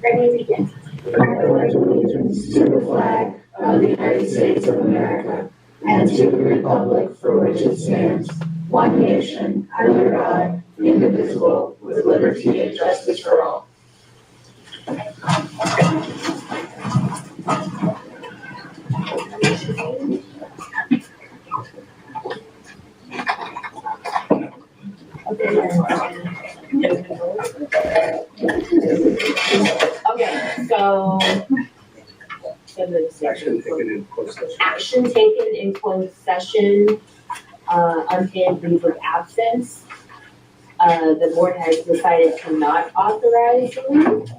Ready, begin. I pledge allegiance to the flag of the United States of America and to the republic for which it stands, one nation, under God, indivisible, with liberty and justice for all. Okay, so Action taken in closed session. action taken in closed session, unpaid leave of absence. The board has decided to not authorize the leave.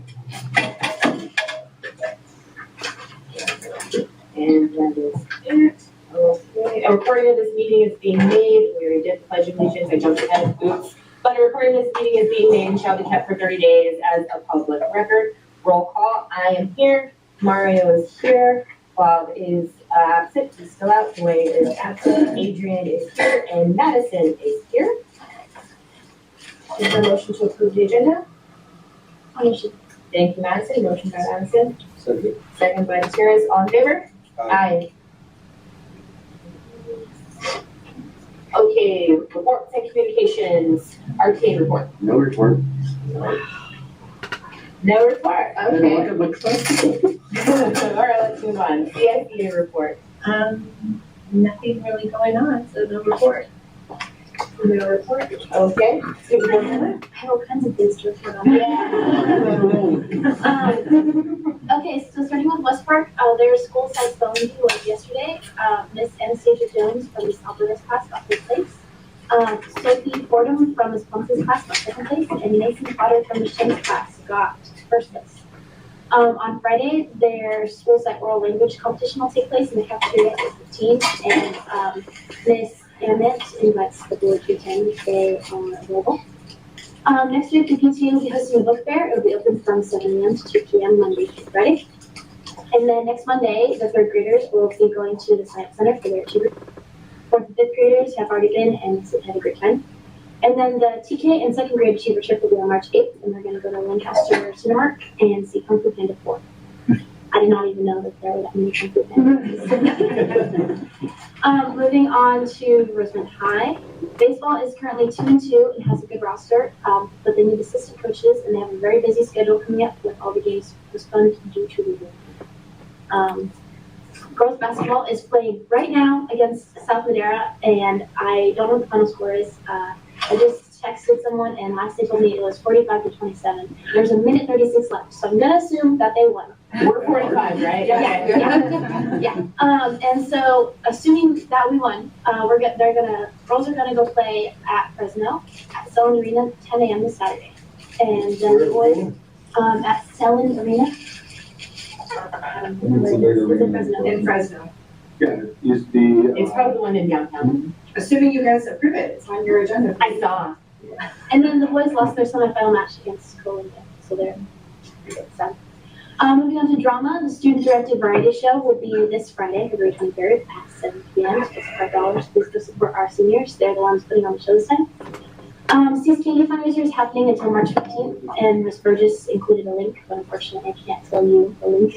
And that is it. Okay, a recording of this meeting is being made. We already did pledge allegiance. I jumped ahead. Oops. But a recording of this meeting is being made and shall be kept for 30 days as a public record. Roll call. I am here. Mario is here. Bob is absent. He's still out. Dwayne is absent. Adrian is here. And Madison is here. Is there a motion to approve the agenda? Motion. Thank you, Madison. Motion by Madison. Second by Gutierrez. All in favor? Aye. Okay, reports and communications. RTA report. No report. No report. Okay. Look at my question. All right, let's move on. CSEA report. Nothing really going on, so no report. No report. Okay. I have all kinds of things to report on. Okay, so starting with West Park, their school site spelling bee was yesterday. Miss Anastasia Jones from Miss Alberta's class got third place. Sophie Fordham from Miss Plump's class got second place, and Mason Potter from Miss Shane's class got first place. On Friday, their school site oral language competition will take place in the cafeteria at 15, and Miss Emmett invites the board to attend if they are available. Next week, the PTA will be hosting a book fair. It will be open from 7 a.m. to 2 p.m. Monday through Friday. And then next Monday, the third graders will be going to the Science Center for their achiever. Fourth and fifth graders have already been and had a great time. And then the TK and second grade achiever trip will be on March 8th, and they're going to go to Lancaster Cinemark and see Kung Fu Panda 4. I did not even know that there were that many Kung Fu Pandas. Moving on to Rosemont High. Baseball is currently 2-2 and has a good roster, but they need assistant coaches, and they have a very busy schedule coming up with all the games postponed due to the rain. Girls basketball is playing right now against South Madera, and I don't know what the final score is. I just texted someone, and last they told me it was 45-27. There's a minute 36 left, so I'm gonna assume that they won. We're 45, right? Yeah. And so, assuming that we won, girls are gonna go play at Fresno at Selland Arena 10 a.m. this Saturday, and then the boys at Selland Arena. In Fresno. Yeah, is the. It's probably the one in downtown. Assuming you guys approve it, it's on your agenda. I saw. And then the boys lost their semifinal match against Columbia, so they're sad. Moving on to drama, the student-directed variety show will be this Friday, February 23rd at 7 p.m. It's $5. Please go support our seniors. They're the ones putting on the show this time. CSKU fundraiser is happening until March 15th, and Ms. Burgess included a link, but unfortunately I can't tell you the link.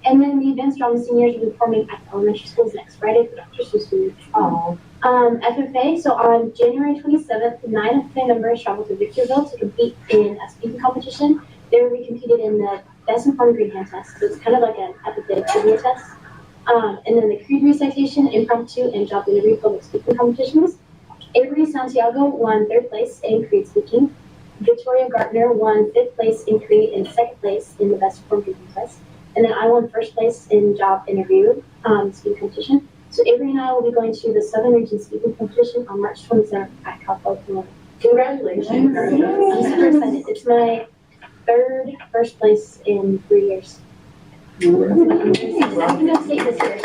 And then the advanced drama seniors will be performing at the elementary schools next Friday for Dr. Skusd students. FFA, so on January 27th, 9 FFA members traveled to Victorville to compete in a speaking competition. They will be competed in the Best Informed Green Hand Test, so it's kind of like an epic trivia test. And then the creed recitation, impromptu, and job interview public speaking competitions. Avery Santiago won 3rd place in creed speaking. Victoria Gartner won 5th place in creed and 2nd place in the Best Informed Green Hand Test. And then I won 1st place in job interview speaking competition. So Avery and I will be going to the Southern Region speaking competition on March 27th at Cal Poly. Congratulations. I'm super excited. It's my 3rd first place in 3 years. I'm going to state this year.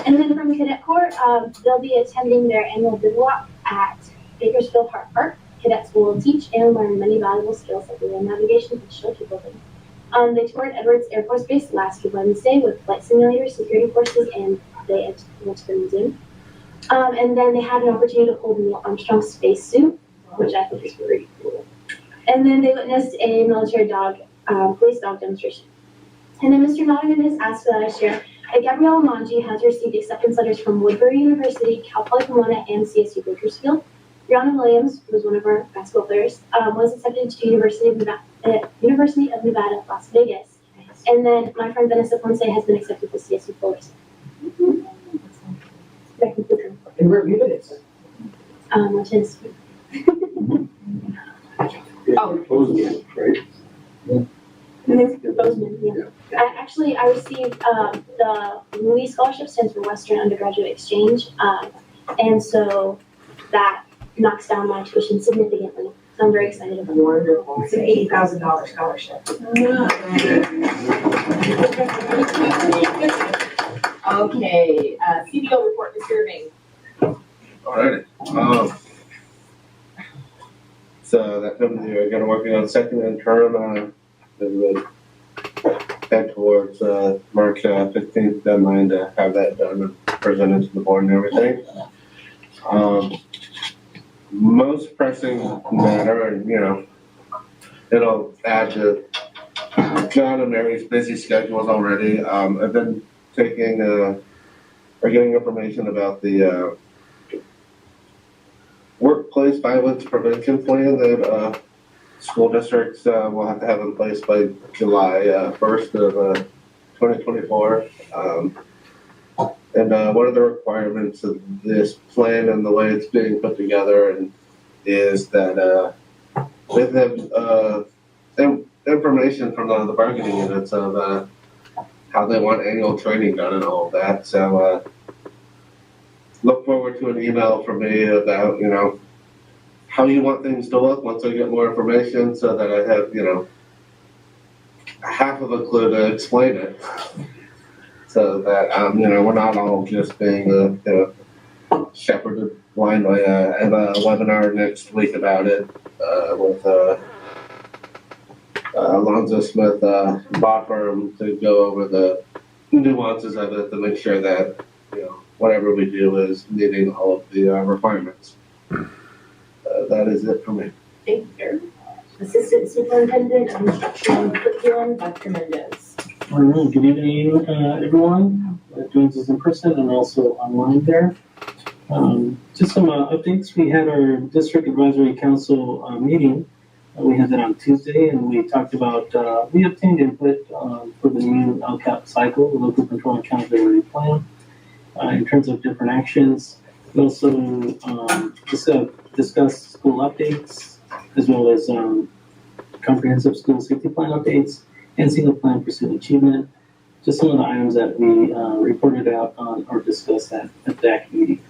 And then from Cadet Corps, they'll be attending their annual bivouac at Bakersfield Park. Cadets will teach and learn many valuable skills like land navigation and shelter building. They toured Edwards Air Force Base last Wednesday with flight simulators, security forces, and they went to the museum. And then they had an opportunity to hold Neil Armstrong's spacesuit, which I think is pretty cool. And then they witnessed a military dog, police dog demonstration. And then Mr. Nottingham has asked that I share that Gabrielle Manji has received acceptance letters from Woodbury University, Cal Poly Pomona, and CSU Bakersfield. Brianna Williams, who was one of our basketball players, was accepted to University of Nevada, Las Vegas. And then my friend Vanessa Ponce has been accepted to CSU Fullerton. That concludes them. And where have you been at? Which is Bozeman, right? Bozeman, yeah. I received the Lee Scholarship, stands for Western Undergraduate Exchange, and so that knocks down my tuition significantly. So I'm very excited about it. Wonderful. It's an $80,000 scholarship. Okay, CBO report, Mr. Irving. Alrighty. So that comes here, gonna working on second and term, and then head towards, March 15th deadline to have that done and presented to the board and everything. Most pressing matter, and it'll add to John and Mary's busy schedules already. I've been taking, or getting information about the, workplace violence prevention plan that school districts will have to have in place by July 1st of 2024. And one of the requirements of this plan and the way it's being put together is that with the information from the bargaining units of how they want annual training done and all of that. So look forward to an email from me about, how you want things to look once I get more information so that I have, half of a clue to explain it. So that, we're not all just being, shepherded blindly. I have a webinar next week about it with Alonzo Smith law firm to go over the nuances of it to make sure that, whatever we do is meeting all of the requirements. That is it for me. Thank you. Assistant Superintendent of Instruction and Curriculum, Dr. Mendez. All right, good evening, everyone that joins us in person and also online there. Just some updates. We had our District Advisory Council meeting. We had that on Tuesday, and we talked about, we obtained input for the new LCAP cycle, the Local Control and Accountability Plan, in terms of different actions. We also discussed school updates, as well as comprehensive school safety plan updates and single plan for student achievement. Just some of the items that we reported out on or discussed at the DAC meeting.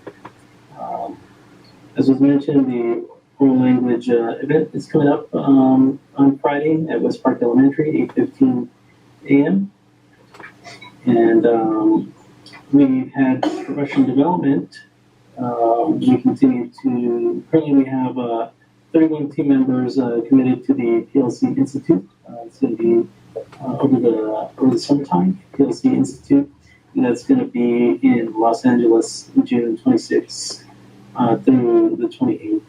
As was mentioned, the oral language event is coming up on Friday at West Park Elementary, 8:15 a.m. And we've had professional development. We continue to, currently we have 31 team members committed to the PLC Institute. It's going to be over the summertime, PLC Institute, and that's going to be in Los Angeles, June 26th through the 28th.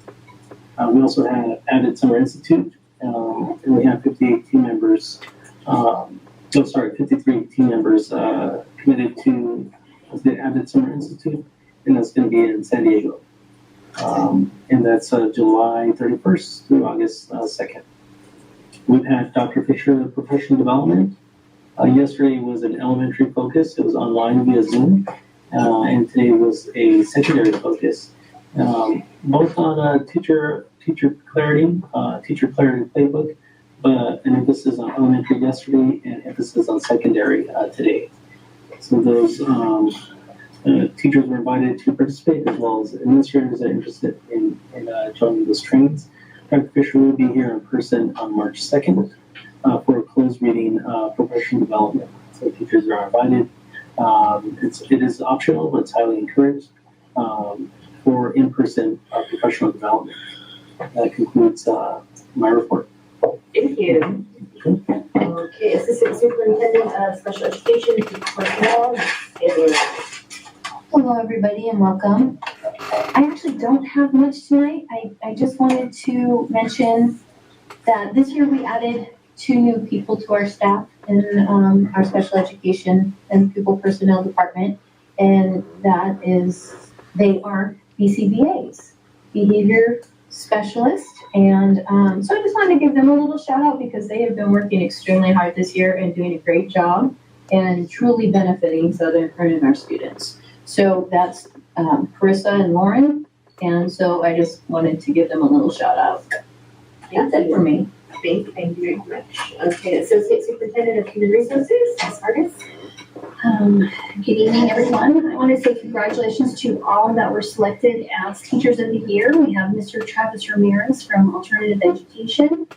We also have added Summer Institute, and we have 58 team members, 53 team members committed to the added Summer Institute, and that's going to be in San Diego. And that's July 31st through August 2nd. We've had Dr. Fisher Professional Development. Yesterday was an elementary focus. It was online via Zoom. And today was a secondary focus. Both on teacher clarity playbook, but an emphasis on elementary yesterday and emphasis on secondary today. So those teachers were invited to participate, as well as administrators that are interested in joining those trainings. Dr. Fisher will be here in person on March 2nd for a closed reading professional development. So teachers are invited. It is optional, but it's highly encouraged for in-person professional development. That concludes my report. Thank you. Okay, Assistant Superintendent of Special Education, Personnel, Taylor. Hello, everybody, and welcome. I actually don't have much tonight. I just wanted to mention that this year we added 2 new people to our staff in our special education and pupil personnel department. And that is, they are BCBAs, behavior specialists. And so I just wanted to give them a little shout out because they have been working extremely hard this year and doing a great job and truly benefiting Southern Kern and our students. So that's Carissa and Lauren. And so I just wanted to give them a little shout out. That's it for me. Thank you very much. Okay, Associate Superintendent of Human Resources, Ms. Vargas. Good evening, everyone. I want to say congratulations to all that were selected as Teachers of the Year. We have Mr. Travis Ramirez from Alternative Education,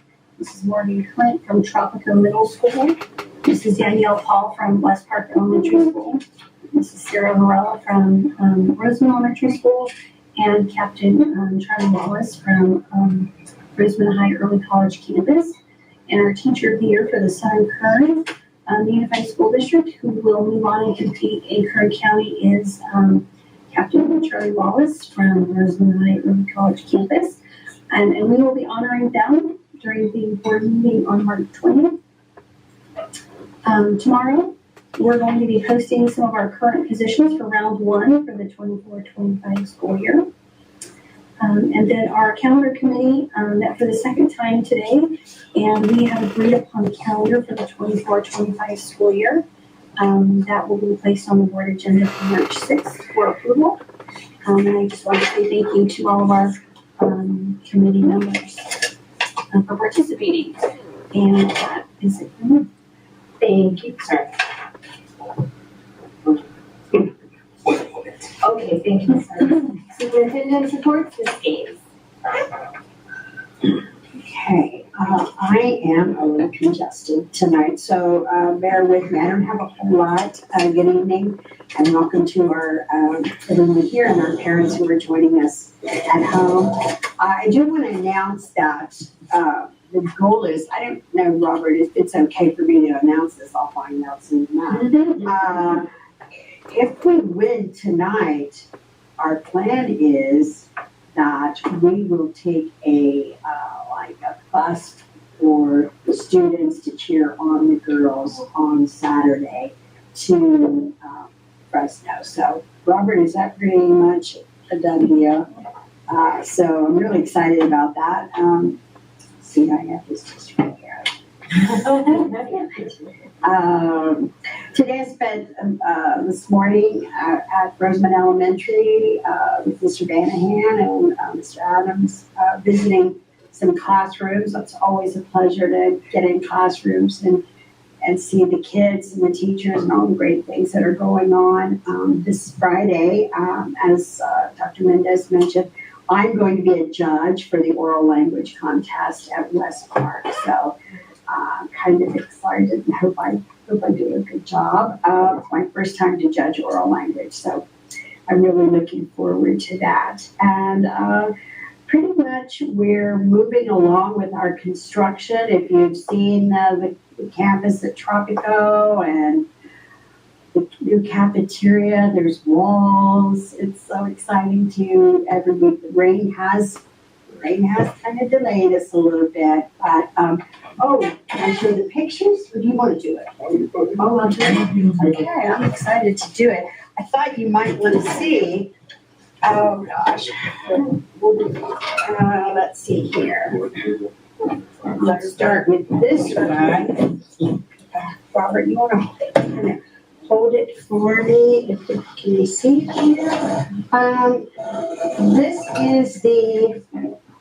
Mrs. Morgan Clint from Tropico Middle School, Mrs. Danielle Paul from West Park Elementary School, Mrs. Sarah Morella from Roseman Elementary School, and Captain Charlie Wallace from Roseman High Early College campus. And our Teacher of the Year for the Southern Kern Unified School District, who will move on and compete in Kern County, is Captain Charlie Wallace from Roseman High Early College campus. And we will be honoring them during the board meeting on March 20th. Tomorrow, we're going to be posting some of our current positions for round 1 for the 24-25 school year. And then our calendar committee met for the second time today, and we have agreed upon the calendar for the 24-25 school year. That will be placed on the board agenda for March 6th for approval. And I just want to say thank you to all of our committee members for participating. And that is it for me. Thank you, sir. Okay, thank you, sir. Superintendent's reports, Ms. Gaines. Okay, I am a little congested tonight, so bear with me. I don't have a whole lot. Good evening and welcome to our everyone here and our parents who are joining us at home. I do want to announce that the goal is, I don't know, Robert, if it's okay for me to announce this, I'll find out soon enough. If we win tonight, our plan is that we will take a bus for the students to cheer on the girls on Saturday to Fresno. So, Robert, is that pretty much a done deal? So I'm really excited about that. See, I have this just right here. Today I spent this morning at Roseman Elementary with Mr. Banahan and Mr. Adams visiting some classrooms. It's always a pleasure to get in classrooms and see the kids and the teachers and all the great things that are going on. This Friday, as Dr. Mendez mentioned, I'm going to be a judge for the oral language contest at West Park. So I'm kind of excited and hope I do a good job. It's my first time to judge oral language, so I'm really looking forward to that. And pretty much we're moving along with our construction. If you've seen the campus at Tropico and the new cafeteria, there's walls. It's so exciting to every week. The rain has kind of delayed us a little bit, but can I show the pictures, or do you want to do it? Oh, I'll do it. Okay, I'm excited to do it. I thought you might want to see. Oh gosh. Let's see here. Let's start with this one. Robert, you want to hold it for me? Can you see here? This is the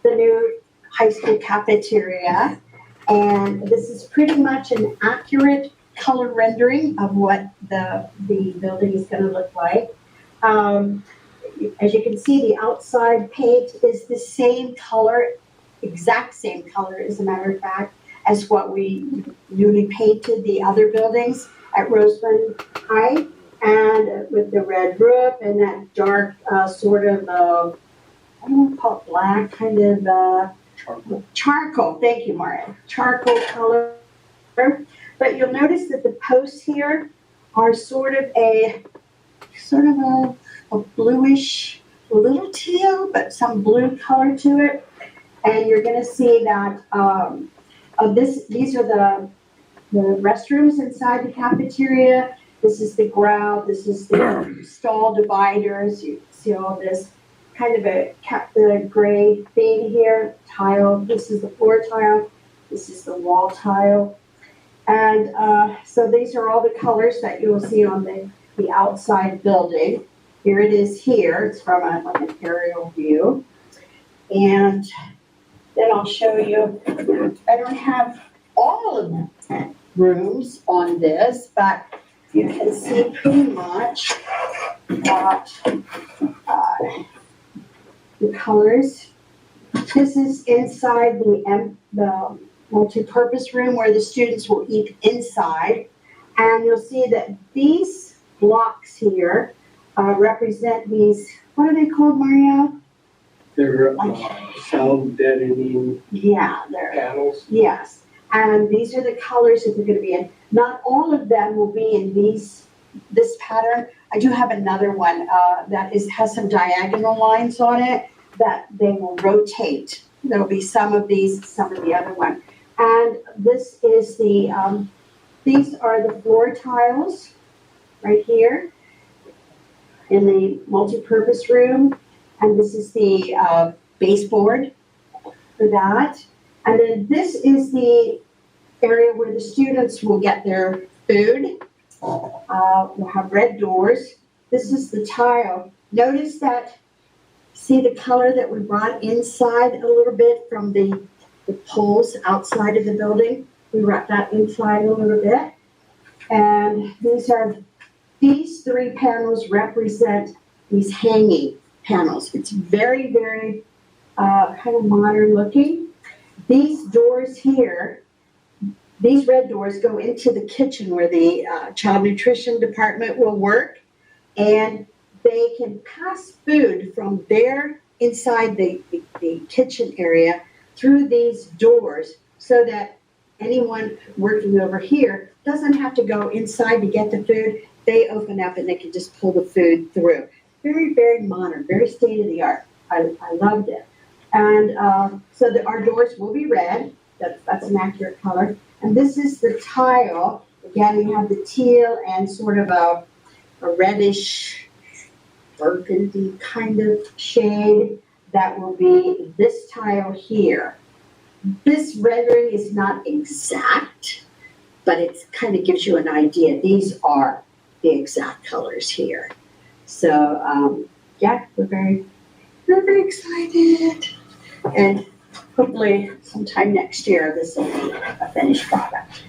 new high school cafeteria, and this is pretty much an accurate color rendering of what the building is going to look like. As you can see, the outside paint is the same color, exact same color, as a matter of fact, as what we newly painted the other buildings at Roseman High, and with the red roof and that dark sort of, I don't want to call it black, kind of charcoal. Thank you, Maria. Charcoal color. But you'll notice that the posts here are sort of a bluish, a little teal, but some blue color to it. And you're going to see that These are the restrooms inside the cafeteria. This is the ground, this is the stall dividers. You see all this kind of the gray theme here, tile. This is the floor tile. This is the wall tile. And so these are all the colors that you will see on the outside building. Here it is here. It's from like an aerial view. And then I'll show you, I don't have all of the rooms on this, but you can see pretty much that the colors. This is inside the multi-purpose room where the students will eat inside. And you'll see that these blocks here represent these, what are they called, Mario? They're sound deadening Yeah, they're, panels. yes. And these are the colors that they're going to be in. Not all of them will be in this pattern. I do have another one that has some diagonal lines on it that they will rotate. There'll be some of these, some of the other one. And this is these are the floor tiles right here in the multi-purpose room. And this is the baseboard for that. And then this is the area where the students will get their food. We'll have red doors. This is the tile. Notice that, see the color that we brought inside a little bit from the poles outside of the building? We brought that inside a little bit. And these three panels represent these hanging panels. It's very, very kind of modern looking. These doors here, these red doors go into the kitchen where the child nutrition department will work, and they can pass food from there inside the kitchen area through these doors so that anyone working over here doesn't have to go inside to get the food. They open up and they can just pull the food through. Very, very modern, very state of the art. I loved it. And so our doors will be red. That's an accurate color. And this is the tile. Again, you have the teal and sort of a reddish, burgundy kind of shade. That will be this tile here. This rendering is not exact, but it kind of gives you an idea. These are the exact colors here. So, yeah, we're very excited. And hopefully sometime next year, this will be a finished product.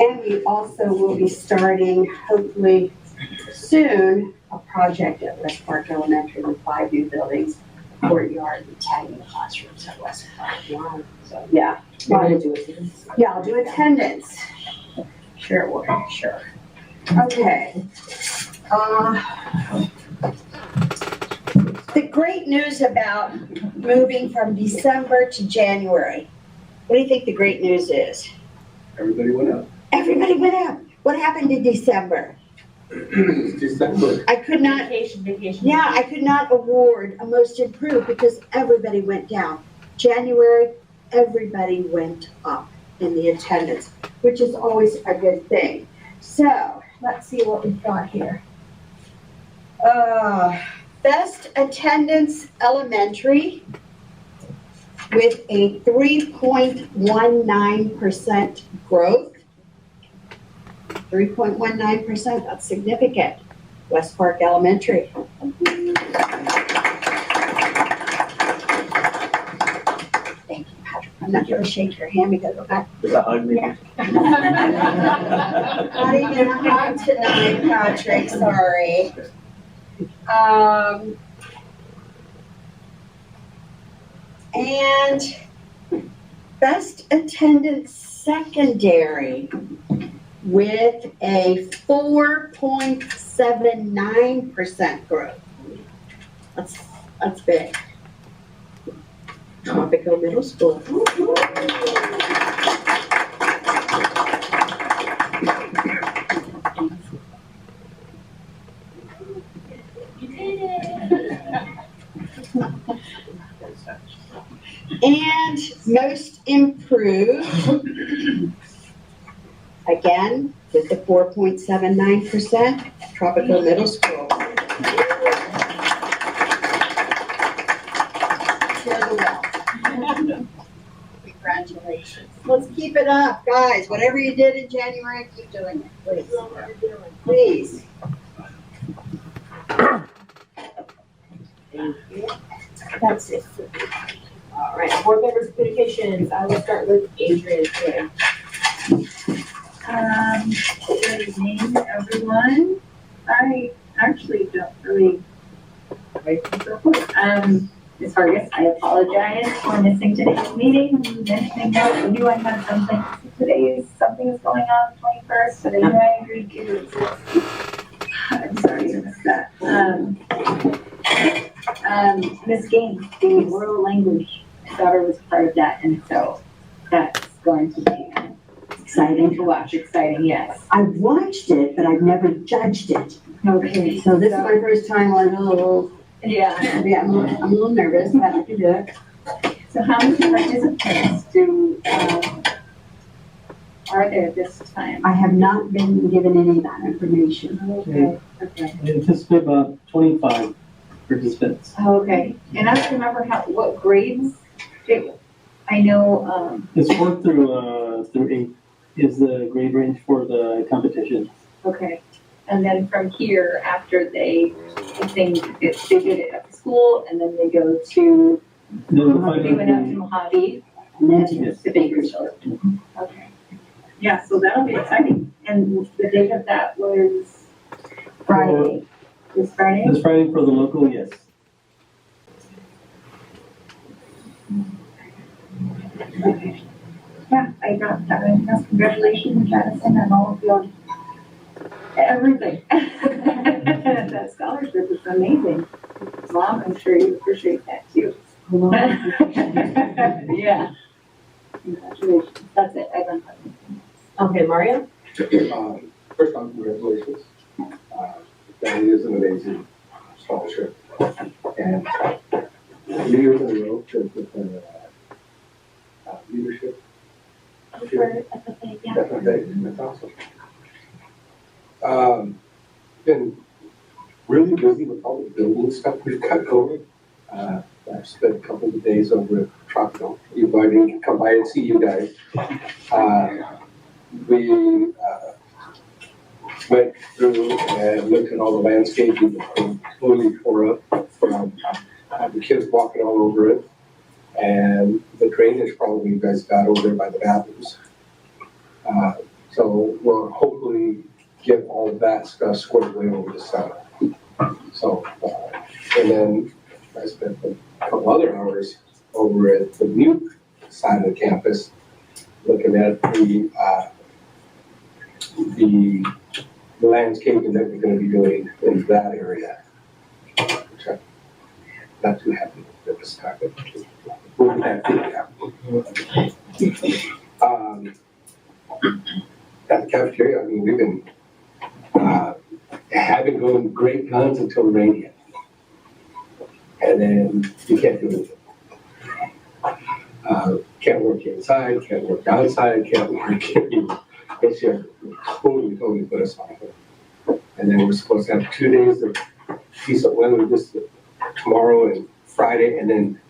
And we also will be starting, hopefully soon, a project at West Park Elementary with 5 new buildings, courtyard, and 10 new classrooms at West Park. Wow. So, yeah. Yeah, I'll do attendance. Sure will, sure. Okay. The great news about moving from December to January. What do you think the great news is? Everybody went up. Everybody went up. What happened in December? December. I could not, Vacation. yeah, I could not award a most improved because everybody went down. January, everybody went up in the attendance, which is always a good thing. So, let's see what we've got here. Best attendance elementary with a 3.19% growth. 3.19%, that's significant. West Park Elementary. Thank you, Patrick. I'm not going to shake your hand because we're back. Hug me. Not even a hug tonight, Patrick, sorry. And best attendance secondary with a 4.79% growth. That's That's big. Tropico Middle School. And most improved, again, with the 4.79%, Tropico Middle School. Share the wealth. Congratulations. Let's keep it up, guys. Whatever you did in January, keep doing it, please. Please. Thank you. That's it. All right, board members' communications. I will start with Adrian today. Good evening, everyone. I actually don't really Ms. Vargas, I apologize for missing today's meeting. Mentioning that I knew I had something. Something is going on the 21st, but I knew I agreed to. I'm sorry to miss that. Miss Gaines, the world language, my daughter was part of that, and so that's going to be exciting to watch. Exciting, yes. I've watched it, but I've never judged it. Okay. So this is my first time on a little, Yeah. I'm a little nervous, but I can do it. So how many participants are there this time? I have not been given any of that information. Okay. We anticipate about 25 participants. Okay. And I don't remember what grades I know, It's 4 through 8 is the grade range for the competition. okay. And then from here, after they did it at the school, and then they go to, Then the they went up to final, Mojave, And then Yes. to Bakersfield. Okay. Yeah, so that'll be exciting. And the date of that was Friday. this Friday? this Friday for the local, yes. Okay. Yeah, I don't have anything else. Congratulations, Madison, and all of your everything. That scholarship is amazing. Mom, I'm sure you appreciate that too. Yeah. Congratulations. That's it. I don't have anything. Okay, Mario? First off, congratulations. That is an amazing scholarship. And 2 years in a row, with leadership. For FFA, yeah. That's awesome. Been really busy with all the building stuff we've got going. I've spent a couple of days over at Tropical. You invited me to come by and see you guys. We went through and looked at all the landscaping that's been totally tore up from the kids walking all over it. And the drainage problem you guys got over there by the bathrooms. So we'll hopefully get all of that stuff squared away over the summer. So, and then I spent a couple other hours over at the new side of the campus looking at the landscaping that we're going to be doing in that area. Which I'm not too happy with this time. At the cafeteria, I mean, we've been having going great guns until the rain hit. And then you can't do anything. Can't work inside, can't work outside, can't work anywhere. It's just totally put us off. And then we're supposed to have 2 days of decent weather, just tomorrow and Friday, and then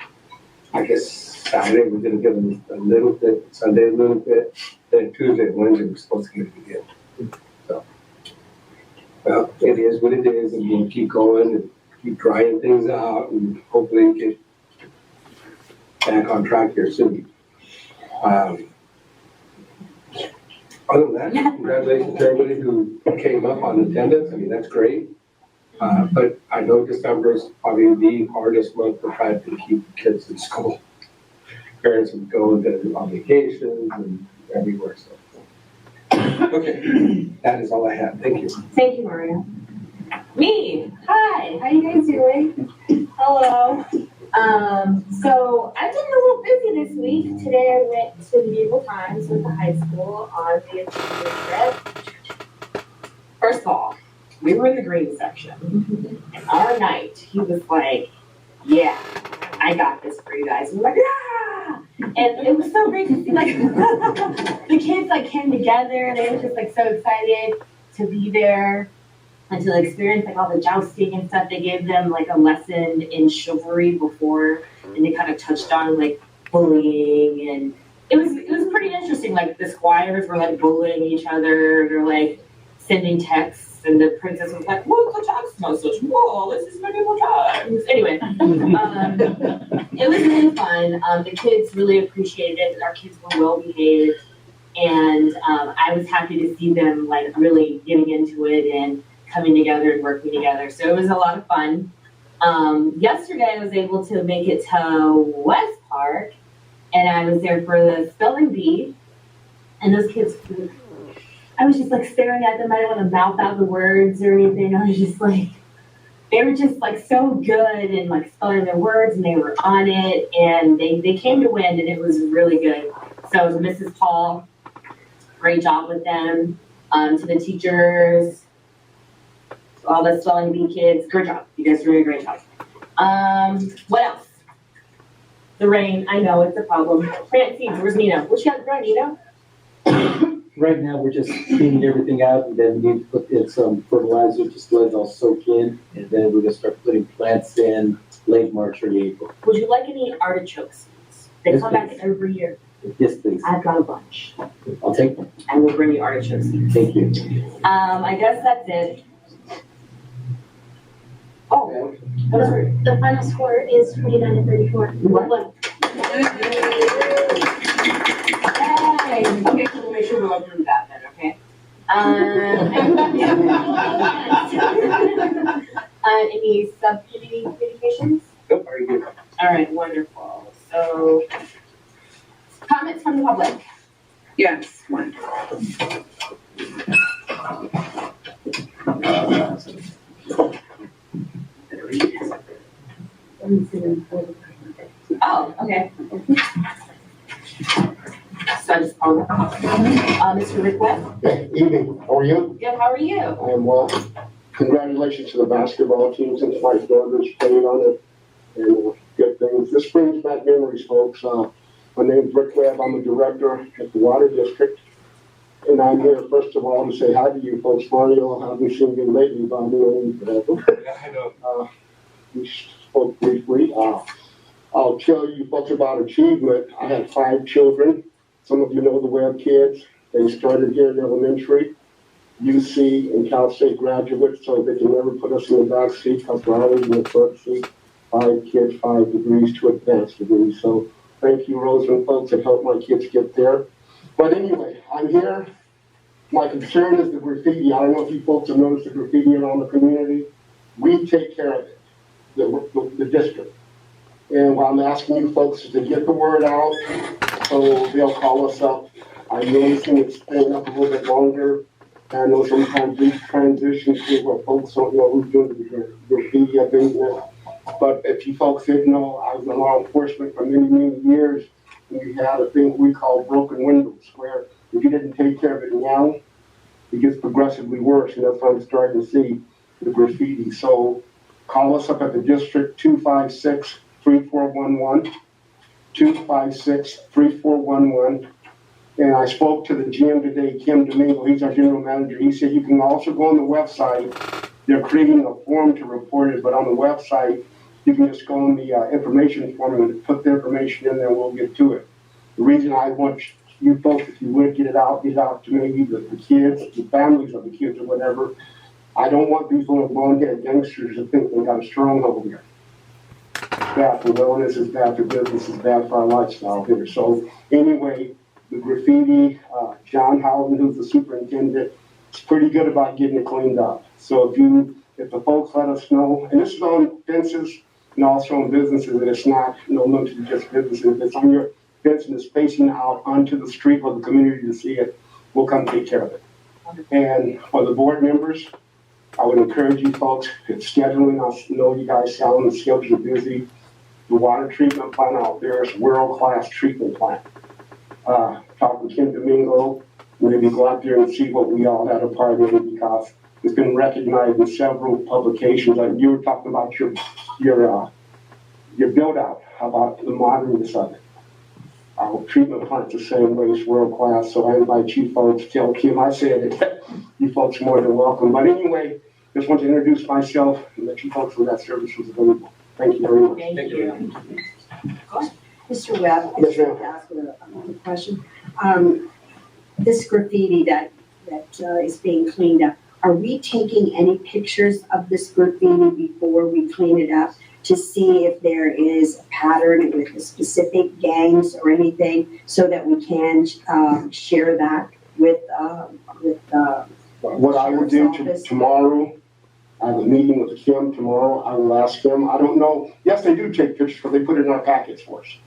I guess Saturday we're gonna get a little bit, Sunday a little bit, then Tuesday and Wednesday we're supposed to get it again. So, well, it is what it is, and we'll keep going and keep trying things out and hopefully get back on track here soon. Other than that, congratulations to everybody who came up on attendance. I mean, that's great. But I know December is probably the hardest month to try to keep kids in school. Parents would go on vacations and everywhere. So, okay, that is all I have. Thank you. Thank you, Mario. Me, hi, how you guys doing? Hello. So I've been a little busy this week. Today I went to Medieval Times with the high school on the trip. First of all, we were in the green section. And our night, he was like, yeah, I got this for you guys. We were like, yeah! And it was so great to see like the kids like came together. They were just like so excited to be there and to experience like all the jousting and stuff. They gave them like a lesson in chivalry before, and they kind of touched on like bullying, and it was pretty interesting. Like the squires were like bullying each other. They're like sending texts, and the princess was like, "Whoa, the text message! Whoa, this is medieval times." Anyway, it was really fun. The kids really appreciated it. Our kids were well behaved, and I was happy to see them like really getting into it and coming together and working together. So it was a lot of fun. Yesterday I was able to make it to West Park, and I was there for the spelling bee, and those kids, I was just like staring at them. I didn't want to mouth out the words or anything. I was just like, they were just like so good and like spelling their words, and they were on it, and they came to win, and it was really good. So Mrs. Paul, great job with them. To the teachers, all the spelling bee kids, great job. You guys are doing a great job. What else? The rain, I know it's a problem. Plant seeds, where's Nina? What you got growing, Nina? Right now, we're just cleaning everything out, and then we need to put in some fertilizer just to let it all soak in, and then we're gonna start putting plants in late March or April. Would you like any artichoke seeds? They Yes, come back please. every year. Yes, please. I've got a bunch. I'll take them. I will bring you artichoke seeds. Thank you. I guess that's it. Oh, that's right. The final score is 49-34. What? Yay! Okay, so we'll make sure we'll approve that then, okay? Any subcommittee communications? Nope, are you good? All right, wonderful. So, comments from the public? Yes, one. Oh, okay. So I just called. Mr. Rick Webb? Hey, evening, how are you? Good, how are you? I am well. Congratulations to the basketball team since my daughters played on it. And good things. This brings back memories, folks. My name's Rick Webb. I'm a director at the Water District. And I'm here, first of all, to say hi to you folks. Mario, I haven't seen you lately, but I know I know. we spoke briefly. I'll tell you folks about achievement. I had 5 children. Some of you know the Webb kids. They started here in elementary, UC, and Cal State graduates, so they can never put us in the back seat because we're always in the front seat. 5 kids, 5 degrees to advanced degrees. So thank you, Roseland folks, that helped my kids get there. But anyway, I'm here. My concern is the graffiti. I don't know if you folks have noticed the graffiti around the community. We take care of it, the district. And what I'm asking you folks is to get the word out so they'll call us up. I'm noticing it's staying up a little bit longer. I know sometimes these transitions to where folks don't know who's doing the graffiti up in there. But if you folks didn't know, I was in law enforcement for many, many years. And we had a thing we call broken windows, where if you didn't take care of it now, it gets progressively worse. And that's what I'm starting to see, the graffiti. So call us up at the district, 256-3411, 256-3411. And I spoke to the GM today, Kim Domingo, he's our general manager. He said you can also go on the website. They're creating a form to report it, but on the website, you can just go on the information form and put the information in there and we'll get to it. The reason I want you folks, if you would, get it out to maybe the kids, the families of the kids or whatever. I don't want these little blonde-headed youngsters to think they got a stronghold here. It's bad for wellness, it's bad for business, it's bad for our lifestyle here. So anyway, the graffiti, John Howden, who's the superintendent, is pretty good about getting it cleaned up. So if the folks let us know, and this is on fences and also on businesses, and it's not limited to just businesses. If it's on your fence and it's facing out onto the street for the community to see it, we'll come take care of it. And for the board members, I would encourage you folks, it's scheduling, I know you guys sound the schedules are busy. The water treatment plant out there is world-class treatment plant. Talk with Kim Domingo, maybe go out there and see what we all had a part in it, because it's been recognized in several publications. Like you were talking about your build out, how about the modernness of it. Our treatment plant's the same way, it's world-class, so I invite you folks, tell Kim I said it, you folks are more than welcome. But anyway, just want to introduce myself and let you folks know that service was available. Thank you very much. Thank you. Mr. Webb, I Yes, just want to ask a question. This graffiti that is being cleaned up, are we taking any pictures of this graffiti before we clean it up to see if there is a pattern with the specific gangs or anything, so that we can share that with What I will do tomorrow, I have a meeting with Kim tomorrow. I will ask him. I don't know. Yes, they do take pictures, but they put it in our packets for us.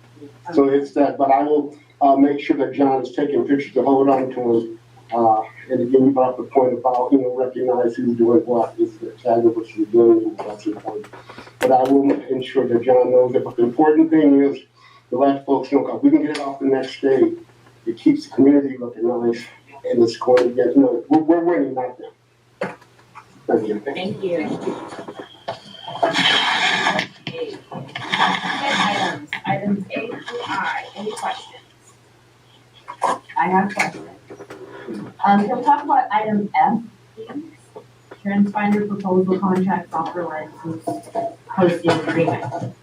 So it's that. But I will make sure that John is taking pictures to hold on to him. And again, you brought up the point about, recognize who's doing what. Is the tag of what you're doing. That's important. But I will ensure that John knows it. But the important thing is to let folks know, because we can get it off the next day. It keeps the community looking nice, and it's going to get, we're winning, not them. Thank you. Thank you. Items A through I. Any questions? I have questions. Can we talk about item F, please? Transfinder proposal contract software license hosting agreement.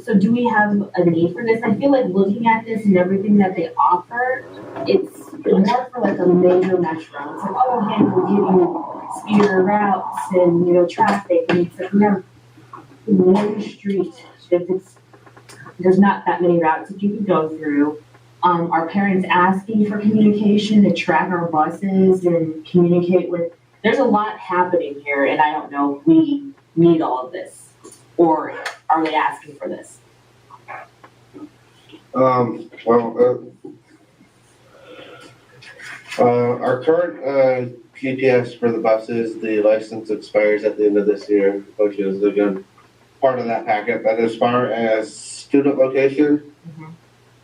So do we have a need for this? I feel like looking at this and everything that they offer, it's more for like a major metro. It's like, oh, hey, we'll give you speeder routes and, traffic, and it's like, we have one street, there's not that many routes that you can go through. Our parents asking for communication to track our buses and communicate with, there's a lot happening here, and I don't know if we need all of this. Or are they asking for this? Our current GPS for the buses, the license expires at the end of this year, which is again part of that packet. But as far as student location,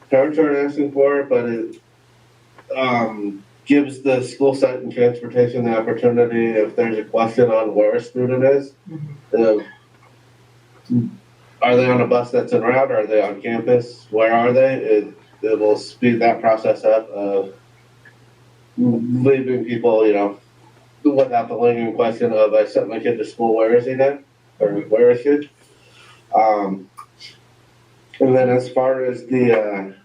parents aren't asking for it, but it gives the school site and transportation the opportunity, if there's a question on where a student is, are they on a bus that's en route? Are they on campus? Where are they? It will speed that process up of leaving people, without the lingering question of, I sent my kid to school, where is he now? Or where is she? And then as far as the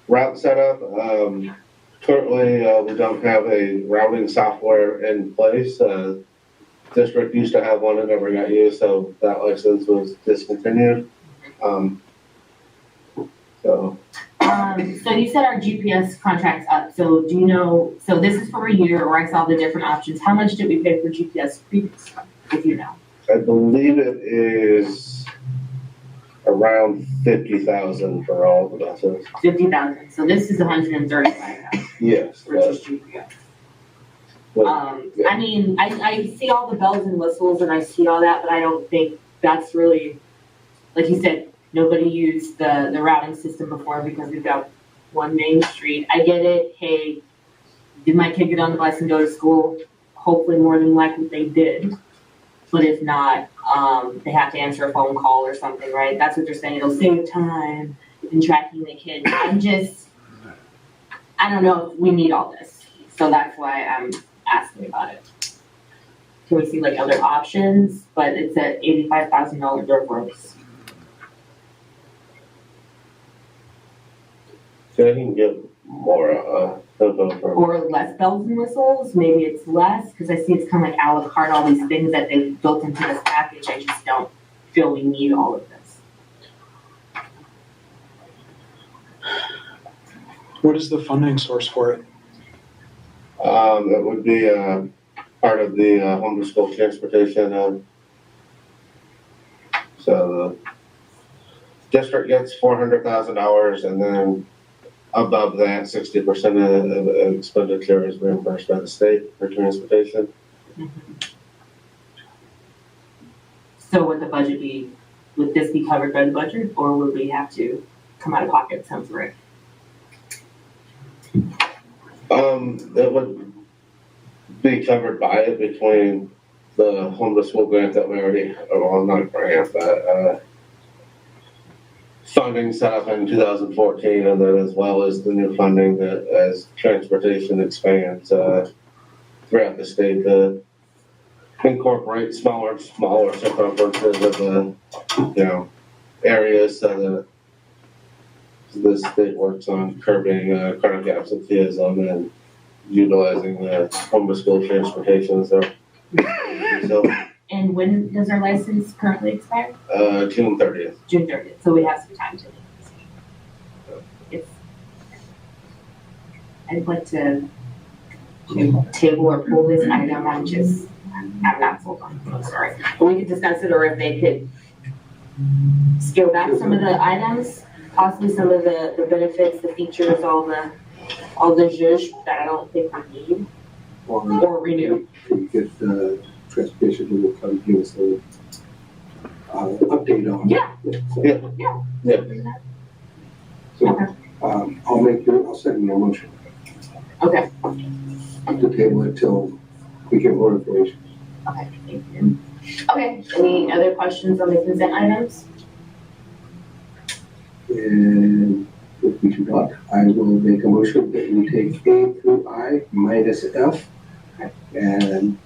route setup, currently we don't have a routing software in place. District used to have one and never got used, so that license was discontinued. So you said our GPS contract's up. So do you know, so this is for a year, or I saw the different options. How much did we pay for GPS previously, if you know? I believe it is around 50,000 for all the buses. 50,000. So this is 135,000. Yes. For just GPS. I mean, I see all the bells and whistles and I see all that, but I don't think that's really, like you said, nobody used the routing system before because we've got one main street. I get it. Hey, did my kid get on the bus and go to school? Hopefully more than likely they did. But if not, they have to answer a phone call or something, right? That's what they're saying. It'll save time in tracking the kid. I don't know if we need all this. So that's why I'm asking about it. Can we see like other options? But it's at $85,000 difference. So I can get more or less bells and whistles. Maybe it's less because I see it's kind of like a la carte, all these things that they built into this package. I just don't feel we need all of this. What is the funding source for it? It would be part of the home to school transportation. So the district gets $400,000, and then above that, 60% of expenditure is reimbursed by the state for transportation. So would the budget be, would this be covered by the budget, or would we have to come out of pocket some for it? It would be covered by it between the home to school grant that we already, well, not grant, but, funding set up in 2014, and then as well as the new funding that as transportation expands, throughout the state to incorporate smaller circumferences of the, areas so that the state works on curbing chronic absenteeism and utilizing the home to school transportation. So And when does our license currently expire? June 30th. June 30th, so we have some time to make a decision. I'd like to table or pull this item. I'm not sold on it, I'm sorry. But we could discuss it, or if they could scale back some of the items, possibly some of the benefits, the features, all the zhuzh that I don't think we need, or renew. Can you get the transportation who will come give us a update on? Yeah. So, I'll send you a motion Okay, to table it till we get more information. okay, thank you. Okay, any other questions on the consent items? And if we do not, I will make a motion that we take A through I minus F. And,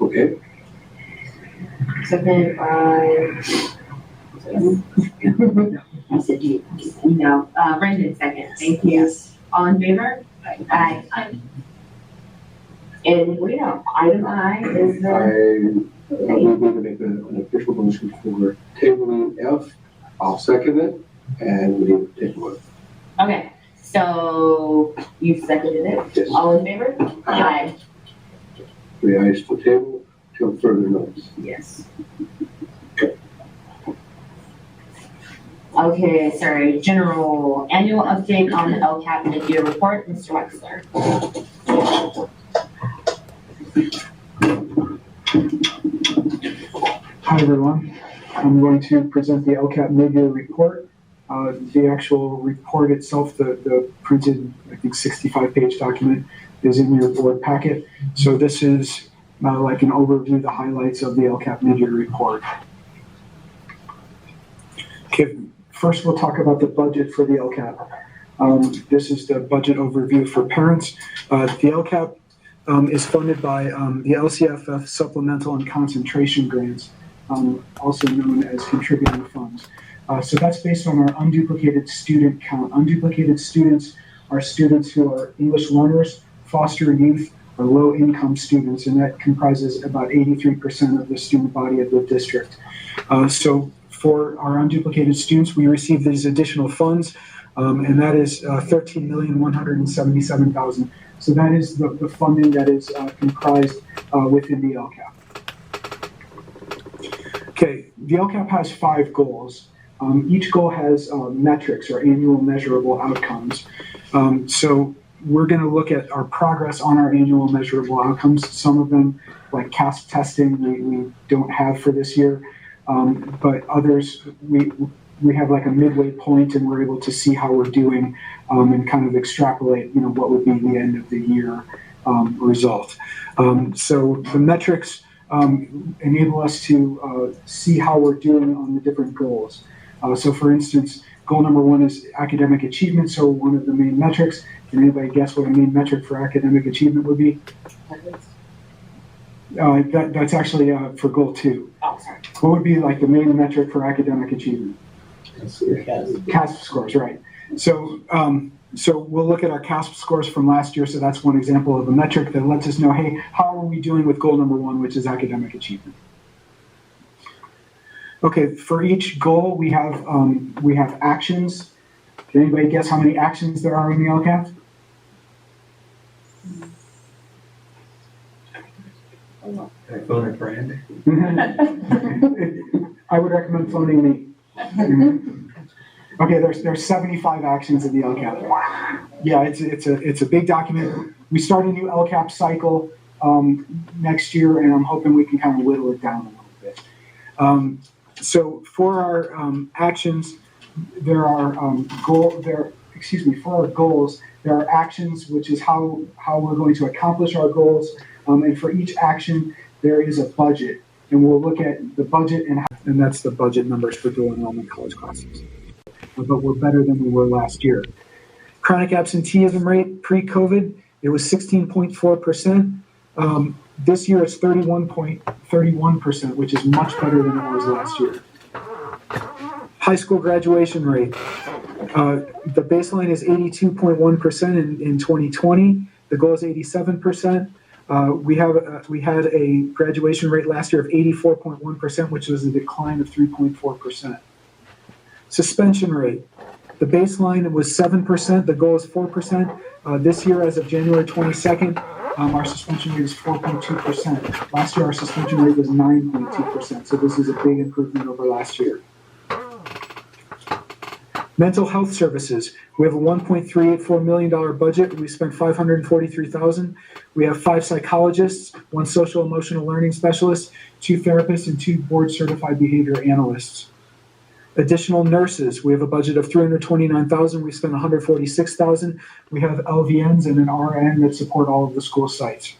okay. Second by. I said you. No, Brendan second, thank you. All in favor? Aye. And we know, item I is the. We're going to make an official motion for tabling F. I'll second it, and we need to take one. Okay, so you seconded it? Yes. All in favor? Aye. 3 ayes to table till further notice. Yes. Okay, sorry, general annual update on the LCAP mid-year report, Mr. Wexler. Hi, everyone. I'm going to present the LCAP mid-year report. The actual report itself, the printed, I think, 65-page document is in your board packet. So this is like an overview, the highlights of the LCAP mid-year report. Okay, first we'll talk about the budget for the LCAP. This is the budget overview for parents. The LCAP is funded by the LCFF supplemental and concentration grants, also known as contributing funds. So that's based on our unduplicated student count. Unduplicated students are students who are English learners, foster youth, or low-income students, and that comprises about 83% of the student body of the district. So for our unduplicated students, we receive these additional funds, and that is $13,177,000. So that is the funding that is comprised within the LCAP. Okay, the LCAP has 5 goals. Each goal has metrics or annual measurable outcomes. So we're going to look at our progress on our annual measurable outcomes. Some of them, like CASP testing, we don't have for this year, but others we have like a midway point, and we're able to see how we're doing and kind of extrapolate, what would be the end of the year result. So the metrics enable us to see how we're doing on the different goals. So for instance, goal number 1 is academic achievement. So one of the main metrics, can anybody guess what a main metric for academic achievement would be? That's actually for goal 2. Oh, sorry. What would be like the main metric for academic achievement? CASP scores, right. So we'll look at our CASP scores from last year. So that's one example of a metric that lets us know, hey, how are we doing with goal number 1, which is academic achievement? Okay, for each goal, we have actions. Can anybody guess how many actions there are in the LCAP? Can I phone a friend? I would recommend phoning me. Okay, there's 75 actions in the LCAP. Yeah, it's a big document. We start a new LCAP cycle next year, and I'm hoping we can kind of whittle it down a little bit. So for our actions, there are for our goals, there are actions, which is how we're going to accomplish our goals. And for each action, there is a budget, and we'll look at the budget and that's the budget numbers for dual enrollment college classes. But we're better than we were last year. Chronic absenteeism rate pre-COVID, it was 16.4%. This year it's 31%, which is much better than it was last year. High school graduation rate. The baseline is 82.1% in 2020. The goal is 87%. We had a graduation rate last year of 84.1%, which was a decline of 3.4%. Suspension rate. The baseline was 7%. The goal is 4%. This year, as of January 22nd, our suspension rate is 4.2%. Last year, our suspension rate was 9.2%. So this is a big improvement over last year. Mental health services. We have a $1.384 million budget. We spent $543,000. We have 5 psychologists, 1 social emotional learning specialist, 2 therapists, and 2 board certified behavior analysts. Additional nurses. We have a budget of $329,000. We spent $146,000. We have LVNs and an RN that support all of the school sites.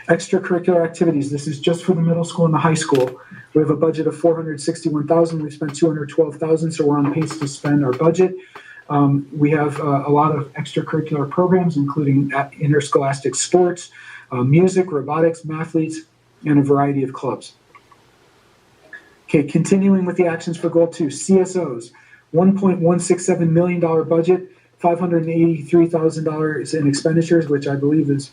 Extracurricular activities. This is just for the middle school and the high school. We have a budget of $461,000. We spent $212,000, so we're on pace to spend our budget. We have a lot of extracurricular programs, including interscholastic sports, music, robotics, mathletes, and a variety of clubs. Okay, continuing with the actions for Goal 2, CSOs, $1.167 million budget, $583,000 in expenditures, which I believe is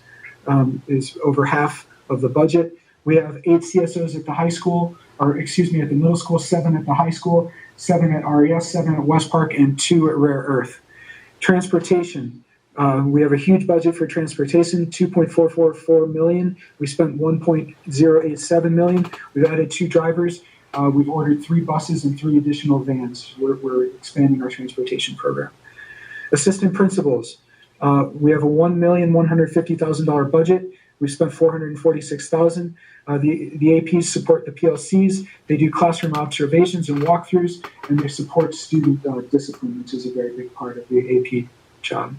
over half of the budget. We have 8 CSOs at the high school, at the middle school, 7 at the high school, 7 at RES, 7 at West Park, and 2 at Rare Earth. Transportation. We have a huge budget for transportation, $2.444 million. We spent $1.087 million. We've added 2 drivers. We've ordered 3 buses and 3 additional vans. We're expanding our transportation program. Assistant principals. We have a $1,150,000 budget. We spent $446,000. The APs support the PLCs. They do classroom observations and walkthroughs, and they support student discipline, which is a very big part of the AP job.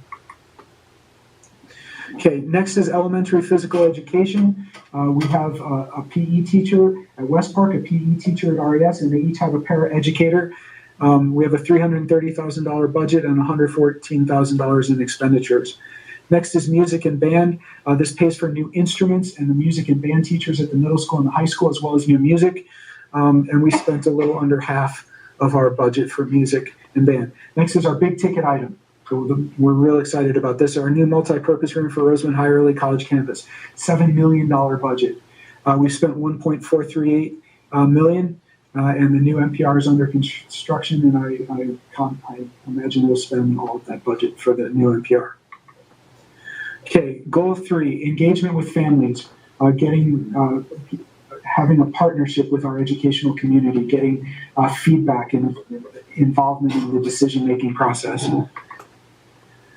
Okay, next is elementary physical education. We have a PE teacher at West Park, a PE teacher at RES, and they each have a para-educator. We have a $330,000 budget and $114,000 in expenditures. Next is music and band. This pays for new instruments and the music and band teachers at the middle school and the high school, as well as new music. And we spent a little under half of our budget for music and band. Next is our big ticket item. So we're real excited about this. Our new multi-purpose room for Roseman High Early College campus, $7 million budget. We spent $1.438 million, and the new NPR is under construction, and I imagine we'll spend all of that budget for the new NPR. Okay, goal 3, engagement with families, having a partnership with our educational community, getting feedback and involvement in the decision-making process.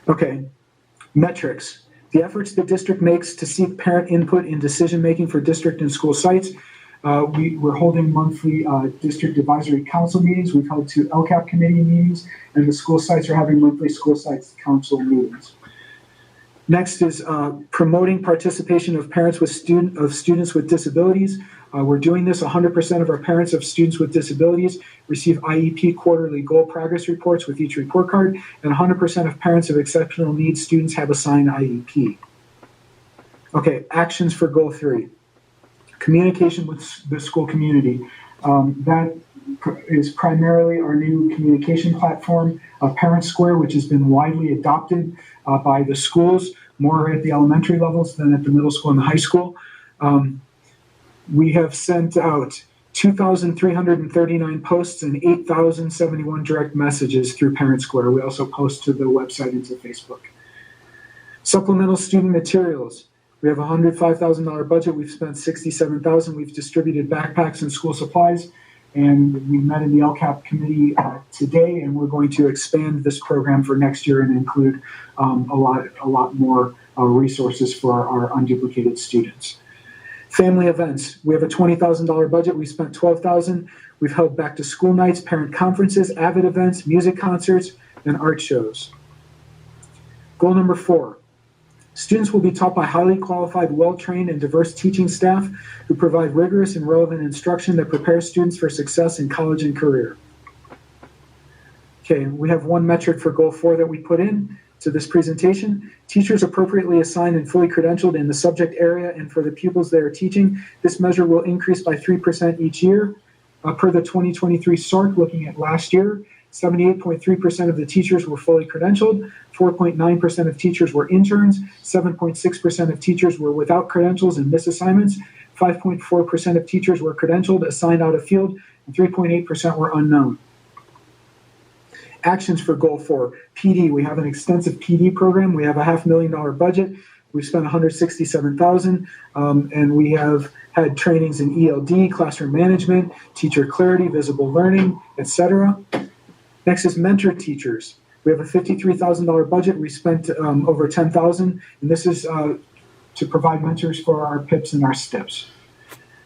Okay, metrics. The efforts the district makes to seek parent input in decision-making for district and school sites. We're holding monthly district advisory council meetings. We've held 2 LCAP committee meetings, and the school sites are having monthly school sites council meetings. Next is promoting participation of parents with students with disabilities. We're doing this. 100% of our parents of students with disabilities receive IEP quarterly goal progress reports with each report card, and 100% of parents of exceptional needs students have assigned IEP. Okay, actions for goal 3. Communication with the school community. That is primarily our new communication platform, Parent Square, which has been widely adopted by the schools, more at the elementary levels than at the middle school and the high school. We have sent out 2,339 posts and 8,071 direct messages through Parent Square. We also post to the website and to Facebook. Supplemental student materials. We have a $105,000 budget. We've spent $67,000. We've distributed backpacks and school supplies, And we met in the LCAP committee today, and we're going to expand this program for next year and include a lot more resources for our unduplicated students. Family events. We have a $20,000 budget. We spent $12,000. We've held back to school nights, parent conferences, AVID events, music concerts, and art shows. Goal number 4. Students will be taught by highly qualified, well-trained, and diverse teaching staff who provide rigorous and relevant instruction that prepares students for success in college and career. Okay, we have one metric for goal 4 that we put in to this presentation. Teachers appropriately assigned and fully credentialed in the subject area and for the pupils they are teaching. This measure will increase by 3% each year. Per the 2023 SARC, looking at last year, 78.3% of the teachers were fully credentialed, 4.9% of teachers were interns, 7.6% of teachers were without credentials and missed assignments, 5.4% of teachers were credentialed, assigned out of field, and 3.8% were unknown. Actions for goal 4. PD, we have an extensive PD program. We have a $500,000 budget. We've spent $167,000, and we have had trainings in ELD, classroom management, teacher clarity, visible learning, etc. Next is mentor teachers. We have a $53,000 budget. We spent over $10,000, and this is to provide mentors for our PIPs and our STIPs.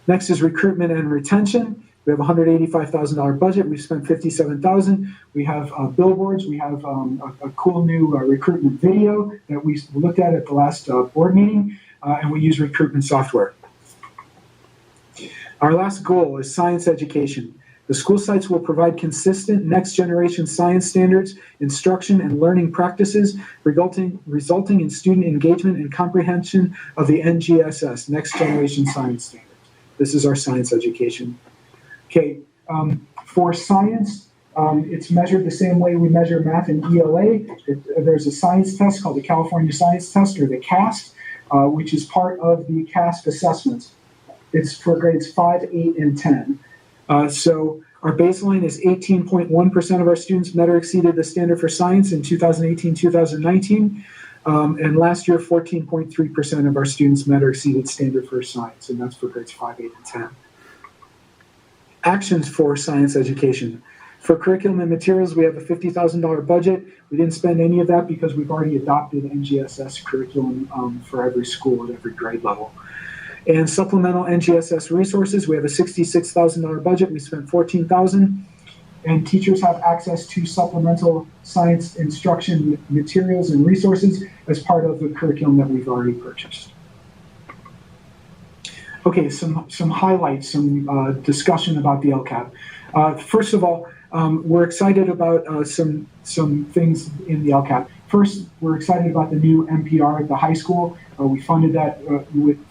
Next is recruitment and retention. We have a $185,000 budget. We've spent $57,000. We have billboards. We have a cool new recruitment video that we looked at the last board meeting, and we use recruitment software. Our last goal is science education. The school sites will provide consistent next-generation science standards, instruction, and learning practices, resulting in student engagement and comprehension of the NGSS, Next Generation Science Standards. This is our science education. Okay, for science, it's measured the same way we measure math and ELA. There's a science test called the California Science Test, or the CAST, which is part of the CAST assessments. It's for grades 5, 8, and 10. So our baseline is 18.1% of our students met or exceeded the standard for science in 2018-2019. And last year, 14.3% of our students met or exceeded standard for science, and that's for grades 5, 8, and 10. Actions for science education. For curriculum and materials, we have a $50,000 budget. We didn't spend any of that because we've already adopted NGSS curriculum for every school at every grade level. And supplemental NGSS resources, we have a $66,000 budget. We spent $14,000. And teachers have access to supplemental science instruction materials and resources as part of the curriculum that we've already purchased. Okay, some highlights, some discussion about the LCAP. First of all, we're excited about some things in the LCAP. First, we're excited about the new NPR at the high school. We funded that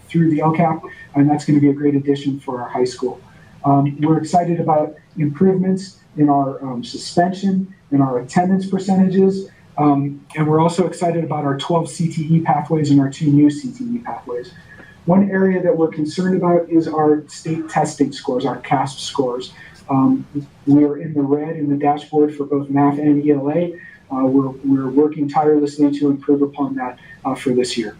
through the LCAP, and that's going to be a great addition for our high school. We're excited about improvements in our suspension, in our attendance percentages, and we're also excited about our 12 CTE pathways and our 2 new CTE pathways. One area that we're concerned about is our state testing scores, our CASP scores. We are in the red in the dashboard for both math and ELA. We're working tirelessly to improve upon that for this year.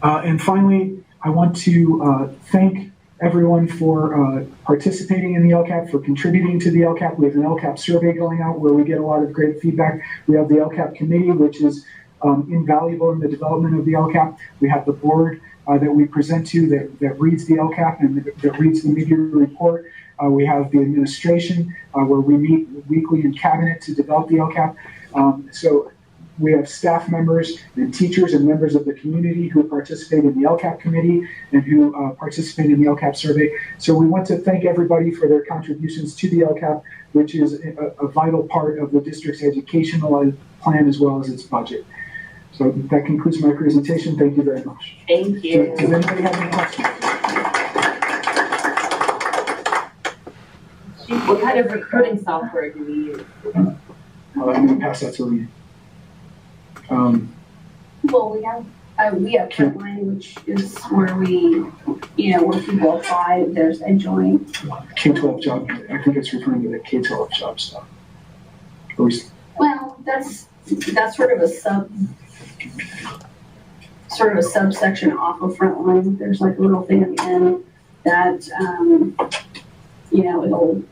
And finally, I want to thank everyone for participating in the LCAP, for contributing to the LCAP. We have an LCAP survey going out where we get a lot of great feedback. We have the LCAP committee, which is invaluable in the development of the LCAP. We have the board that we present to that reads the LCAP and that reads the media report. We have the administration where we meet weekly in cabinet to develop the LCAP. So we have staff members and teachers and members of the community who participate in the LCAP committee and who participate in the LCAP survey. So we want to thank everybody for their contributions to the LCAP, which is a vital part of the district's educational plan as well as its budget. So that concludes my presentation. Thank you very much. Thank you. Does anybody have any questions? What kind of recruiting software do we use? I'm going to pass that to Lee. Well, we have Frontline, which is where we, where people apply. There's EdJoin. K-12 job. I think it's referring to the K-12 job stuff. Well, that's sort of a subsection off of Frontline. There's like a little thing at the end that you know,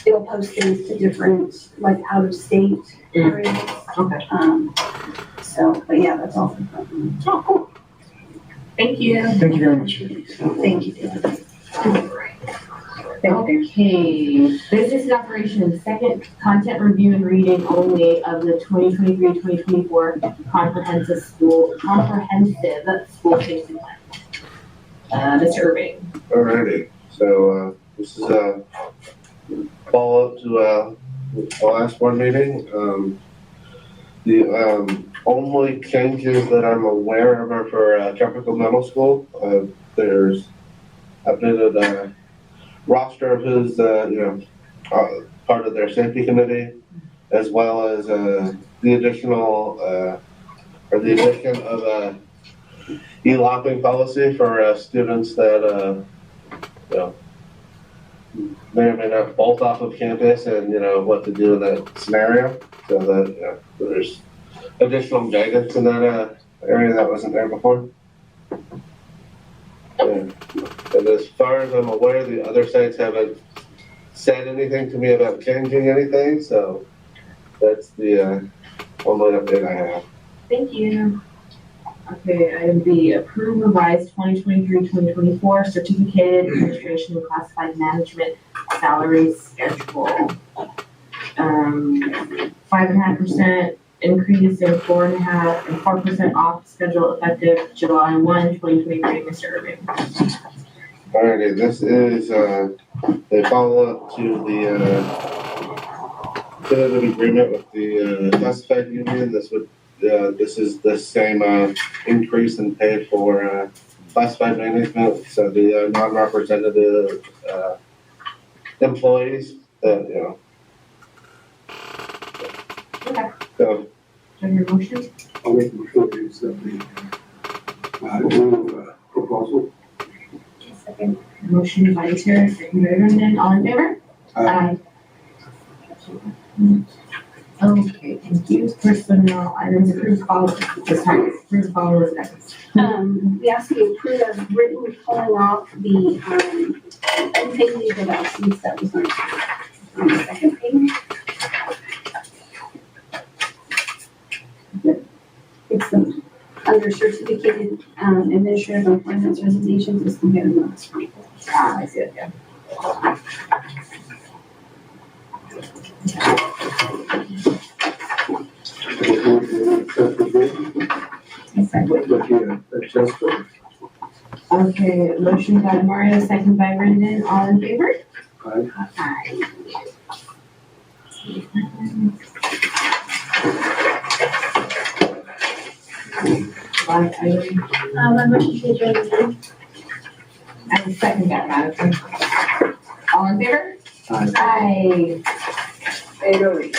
it'll post things to different, like, out-of-state areas. Okay. So, but yeah, that's all. Oh, cool. Thank you. Thank you very much. Thank you, David. Okay, business and operations, second, content review and reading only of the 2023-2024 comprehensive school safety plan. Mr. Irving. Alrighty, so, this is a follow-up to, the last board meeting. The only changes that I'm aware of are for Tropical Middle School. There's updated roster of who's, part of their safety committee, as well as the additional, or the addition of a e-lopping policy for students that, may or may not bolt off of campus and, what to do in that scenario. So that, there's additional guidance in that area that wasn't there before. And as far as I'm aware, the other sites haven't said anything to me about changing anything, so that's the only update I have. Thank you. Okay, item B, approve revised 2023-2024 certificated administration and classified management salary schedule. 5.5% increase in 4.5% and 4% off schedule effective July 1, 2023. Mr. Irving. Alrighty, this is a follow-up to the tentative agreement with the classified union. This is the same increase in pay for classified management. So the non-representative employees that Okay. So. Do you have your motion? I'll make a motion to accept the new proposal. Second. Motion by Chair, second by Brendan. All in favor? Aye. Okay, thank you. Personnel items, approved policy. This time, approved policy items. We ask you to approve as written, pulling off the, unpaid leave of absence that was on the second page. It's under certificated, administrative appointments, resignations, as compared to last week. I see it, yeah. Okay, motion by Mario, second by Brendan. All in favor? Aye. Aye. Last item. My motion to adjourn the meeting. I will second that, Madison. All in favor? Aye. Aye. 8:08.